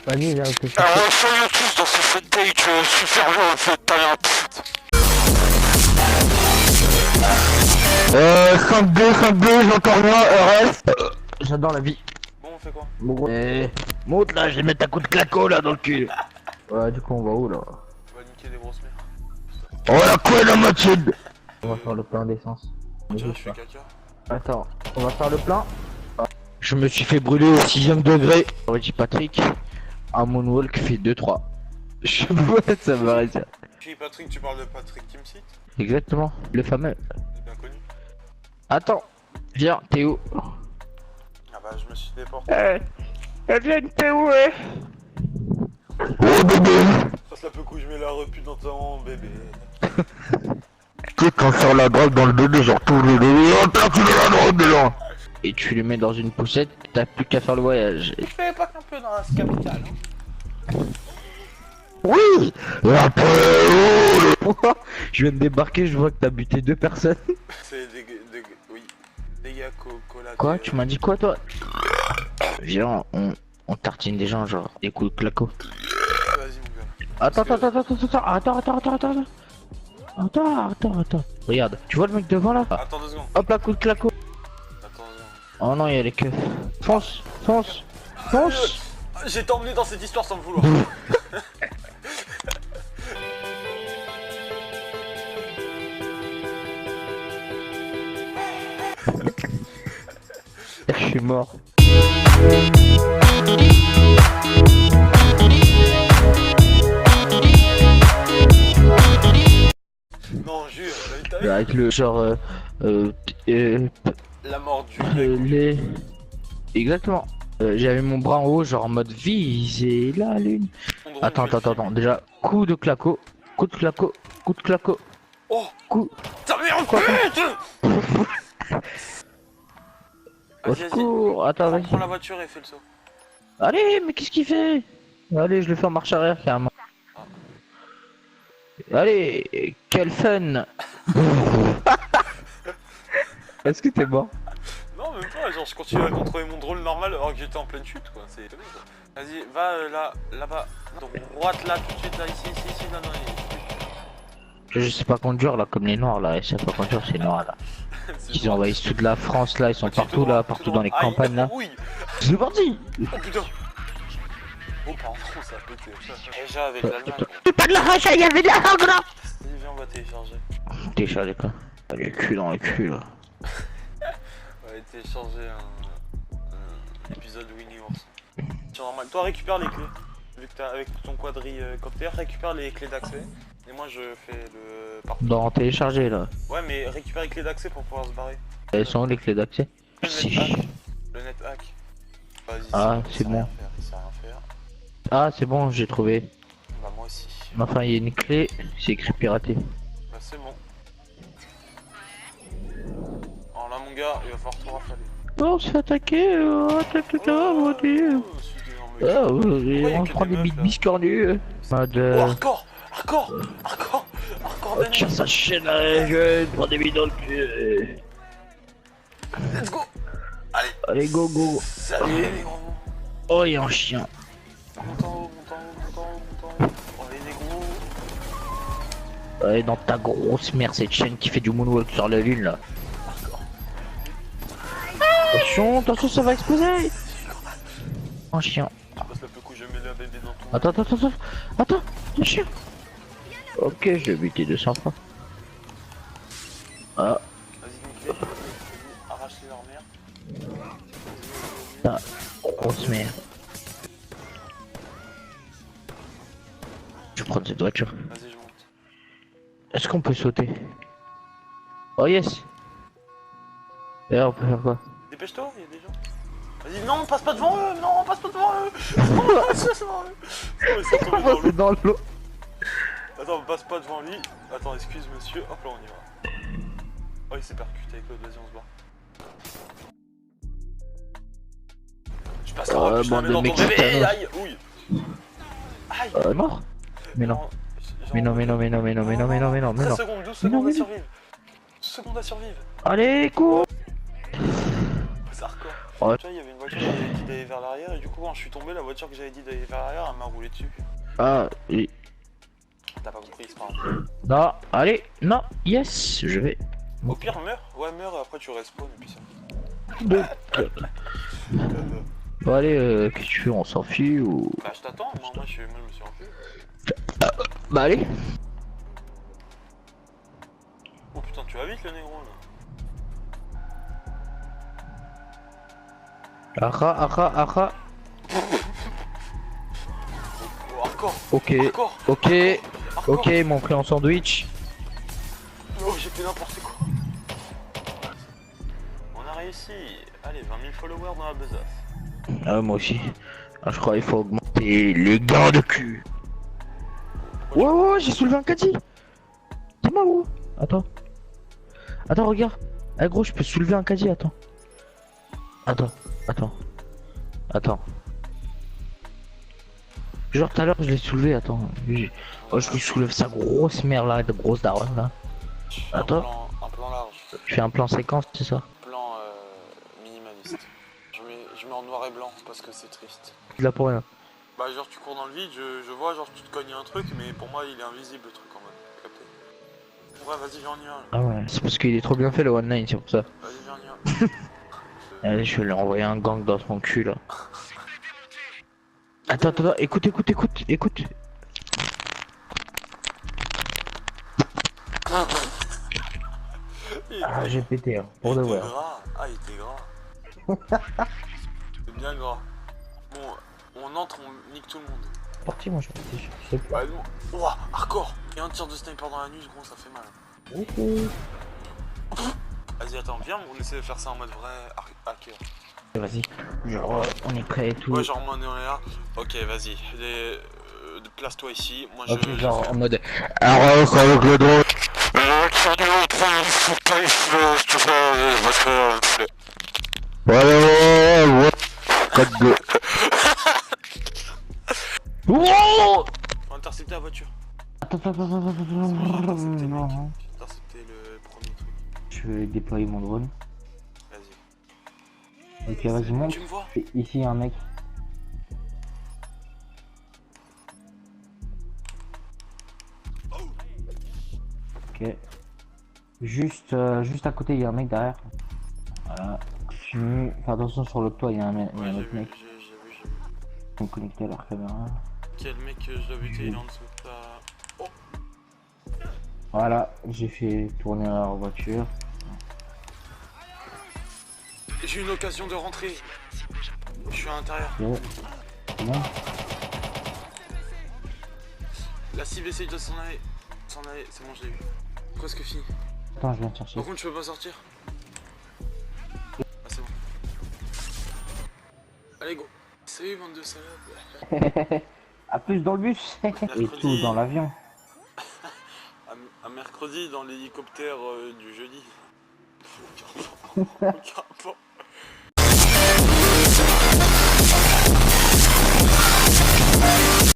Vas-y, viens, que je Alors, soyons tous dans ce footage super long, fait ta merde. 5-2, j'entends rien, RS. J'adore la vie. Bon, on fait quoi? Bon, monte là, je vais mettre un coup de claco là dans le cul. Ouais, du coup, on va où là? On va niquer des grosses mères. Oh la couenne à moitié. On va faire le plein d'essence. On dirait que je fais caca. Attends, on va faire le plein. Je me suis fait brûler au 6ème degré. J'aurais dit Patrick, un moonwalk fait 2-3. Je vois, ça me paraît ça. Puis Patrick, tu parles de Patrick Kimsit? Exactement, le fameux. C'est bien connu. Attends, viens, t'es où? Ah bah, je me suis déporté. Viens, t'es où, eh? Oh bébé! Passe la peu coup, je mets la repu dans ton bébé. Tu sais, quand sur la drogue dans le bébé, genre tout le bébé, oh putain, tu mets la drogue dedans! Et tu le mets dans une poussette, t'as plus qu'à faire le voyage. Je fais pas qu'un peu dans la capitale. Hein. Oui! Et après, pourquoi? Je viens de débarquer, je vois que t'as buté 2 personnes. C'est oui. Dégâts collatéraux. Quoi? Tu m'as dit quoi, toi? Viens, on tartine des gens, genre des coups de claco. Vas-y, mon gars. Attends. Regarde, tu vois le mec devant là? Attends 2 secondes. Hop là, coup de claco. Attends 2 secondes. Oh non, il y a les keufs. Fonce. J'ai été emmené dans cette histoire sans me vouloir. Je suis mort. Non, jure, t'as vu Avec le genre la mort du les... Exactement. J'avais mon bras en haut, genre en mode viser la lune. Attends. Déjà, coup de claco. Coup de claco. Oh Coup. ta merde. Quoi, Au Vas-y, secours. Attends, vas-y. prends la voiture et fais le saut. Allez, mais qu'est-ce qu'il fait? Allez, je le fais en marche arrière carrément. Allez, quel fun. Est-ce que t'es mort? Non, même pas, genre je continue à contrôler mon drôle normal alors que j'étais en pleine chute quoi, c'est étonnant quoi. Vas-y, va là-bas, droite là, tout de suite là, ici, non, Je sais pas conduire là, comme les noirs là, je sais pas conduire ces noirs là. Ils envahissent toute la France là, ils sont partout là, partout dans les campagnes là. Oui. C'est parti. Oh putain. Oh pardon, ça a pété. Déjà avec l'Allemagne. Pas de la hache, il y avait de la langue là. Vas-y, viens, on va télécharger. Télécharger quoi? Les culs dans les culs là. On va télécharger un épisode Winnie Ours. C'est normal. Toi récupère les clés. Vu que t'as avec ton quadricoptère, récupère les clés d'accès. Et moi je fais le parcours. Dans télécharger là. Ouais mais récupère les clés d'accès pour pouvoir se barrer. Elles sont où les clés d'accès? Le net hack. Vas-y. Ah, c'est bon. Il sert à rien faire. Ah, c'est bon, j'ai trouvé. Bah moi aussi. Mais enfin, il y a une clé, c'est écrit piraté. Bah c'est bon. Alors là mon gars, il va falloir tout rafaler. On se fait attaquer, mon dieu. Ah, on se prend des bites biscornues. Mode. Oh, hardcore Tiens sa chaîne à la gueule, prends des bites dans le cul. Let's go. Allez, go. Salut les gros. Oh, il y a un chien. Monte en haut. Oh les négros. Allez, dans ta grosse mère, cette chaîne qui fait du moonwalk sur la lune là. Attention, ça va exploser. Un chien. Je passe le peu coup, je mets le bébé dans ton... Attends, un chien. Ok, je vais buter 200 fois. Ah, Vas-y, nique-les. Vas-y, arrache-les leur mère. ta grosse mère. Je vais prendre cette voiture. Vas-y, je monte. Est-ce qu'on peut sauter? Oh yes. Et là, on peut faire quoi? Dépêche-toi, il y a des gens. Vas-y, non, passe pas devant eux. Non, passe pas devant eux. Non, passe pas devant eux. Oh, ils sont tombés dans l'eau. C'est dans l'eau. Attends, passe pas devant lui. Attends, excuse monsieur. Hop là, on y va. Oh, il s'est percuté avec l'autre. Vas-y, on se barre. Je passe la route, je la mets dans ton bébé. Aïe, ouille. Aïe. Non. Mais non. Mais non. 13 secondes, 12 secondes à survivre. 12 secondes à survivre. Allez, cours. C'est hardcore. Ouais. Tu vois, il y avait une voiture qui avait dit d'aller vers l'arrière et du coup quand je suis tombé, la voiture que j'avais dit d'aller vers l'arrière, elle m'a roulé dessus. Ah, et... T'as pas compris, c'est pas grave. Non, allez, non, yes, je vais. Au pire, meurs. Ouais, meurs et après tu respawn et puis ça. Bon, allez, qu'est-ce que tu fais? On s'enfuit ou. Bah, je t'attends, moi je me suis enfui. Bah, allez. Oh putain, tu vas vite le négro là. Aha. Oh, hardcore. Ok, Hardcore. ok, Hardcore. ok, mon clé en sandwich. Oh, j'ai fait n'importe quoi. On a réussi. Allez, 20 000 followers dans la besace. Ah, moi aussi. Ah, je crois qu'il faut augmenter les gants de cul. Ouais, j'ai soulevé un caddie. Dis-moi où? Attends. Attends, regarde. Eh gros, je peux soulever un caddie, attends. Attends. Genre tout à l'heure je l'ai soulevé, attends. Oh, je lui soulève sa grosse merde là, de grosse daronne là. Attends. Un plan large. Je fais un plan séquence, c'est ça? Plan minimaliste. Je mets en noir et blanc parce que c'est triste. Là pour rien. Bah genre tu cours dans le vide, je vois genre tu te cognes un truc mais pour moi il est invisible le truc en mode. Capté. Ouais vas-y viens on y va. Ah ouais, c'est parce qu'il est trop bien fait le one line, c'est pour ça. Vas-y viens on y va. Allez, je vais lui envoyer un gang dans son cul là. Attends, écoute. Ah, j'ai pété, hein, pour de vrai. Gras. Ah il était gras. C'est bien gras. Bon, on entre, on nique tout le monde. Parti, moi je sais pas. Bah non. Ouah, hardcore. Et un tir de sniper dans la nuit, gros, ça fait mal. Vas-y, attends, viens, on essaie de faire ça en mode vrai hacker. Vas-y, genre on est prêt et tout. Ouais, genre on est là. Ok, vas-y. Place-toi ici. Moi, Ok, je genre fais- en mode. Arrête avec le drone. Ouais. Code 2. Wow! Faut intercepter la voiture. Attends. Intercepter Non. Intercepter le premier truc. Je vais déployer mon drone. Vas-y. Ok, vas-y, monte. Tu me vois? Ici, il y a un mec. Ok. Juste à côté, il y a un mec derrière. Voilà. Fais attention sur le toit, il y a un Ouais, autre mec. j'ai vu. Ils sont connectés à leur caméra. Quel mec je dois buter, il est en dessous. Oh, Voilà, j'ai fait tourner leur voiture. j'ai une occasion de rentrer. Je suis à l'intérieur. Ok. C'est bon. La cible essaye de s'en aller. C'est bon, je l'ai eu. Presque fini. Attends, je viens te chercher. Par contre, je peux pas sortir. Ah, c'est bon. Allez, go. Salut, bande de salades. À plus dans le bus. Et Mercredi. tout dans l'avion. À mercredi dans l'hélicoptère du jeudi. Aucun rapport.